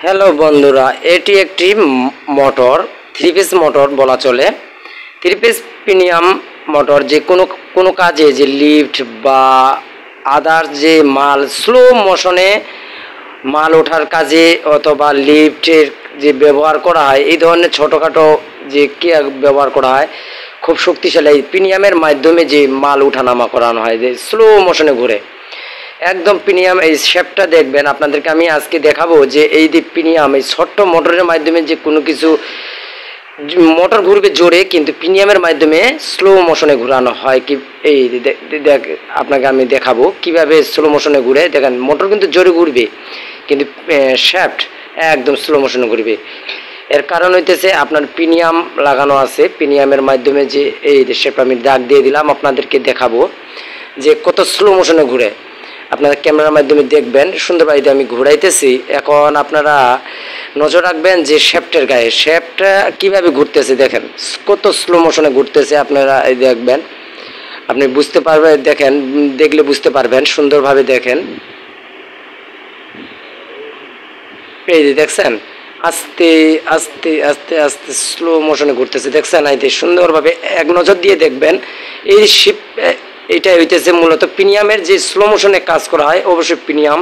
Hello বন্ধুরা, এটি একটি মোটর, থ্রি পিস মোটর বলা চলে। থ্রি পিস প্রিমিয়াম মোটর যে কোনো কাজে যে লিফট বা আদার যে মাল স্লো মোশনে মাল ওঠার কাজে অথবা লিফটের যে ব্যবহার করা হয়, এই ধরনের ছোটোখাটো যে ব্যবহার করা হয়, খুব শক্তিশালী প্রিমিয়ামের মাধ্যমে যে মাল উঠানামা করানো হয়, যে স্লো মোশনে ঘুরে একদম প্রিমিয়াম। এই শেপটা দেখবেন, আপনাদেরকে আমি আজকে দেখাবো যে এই যে প্রিমিয়াম এই ছোট্ট মোটরের মাধ্যমে যে কোনো কিছু মোটর ঘুরবে জোরে, কিন্তু প্রিমিয়ামের মাধ্যমে স্লো মোশনে ঘোরানো হয়। কি এই দেখ, আপনাকে আমি দেখাবো কিভাবে স্লো মোশনে ঘুরে। দেখেন, মোটর কিন্তু জোরে ঘুরবে, কিন্তু শ্যাফট একদম স্লো মোশনে ঘুরবে। এর কারণ হইতেছে আপনার প্রিমিয়াম লাগানো আছে। প্রিমিয়ামের মাধ্যমে যে এই শেপ আমি দাগ দিয়ে দিলাম, আপনাদেরকে দেখাবো যে কত স্লো মোশনে ঘুরে। আপনারা ক্যামেরার মাধ্যমে দেখবেন সুন্দরভাবে আমি ঘুরাইতেছি। এখন আপনারা নজর রাখবেন যে শেপটের গায়ে শেপটা কিভাবে ঘুরতেছে, দেখেন কত স্লো মোশনে ঘুরতেছে। আপনারা এই দেখবেন, আপনি বুঝতে পারবেন, দেখেন দেখলে বুঝতে পারবেন সুন্দরভাবে। দেখেন এই যে দেখছেন, আস্তে আস্তে আস্তে আস্তে স্লো মোশনে ঘুরতেছে, দেখছেন এই যে সুন্দরভাবে। এক নজর দিয়ে দেখবেন এই শিপ, এটাই হইতেছে মূলত প্রিমিয়ামের যে স্লো মোশনে কাজ করা হয়, অবশ্যই প্রিমিয়াম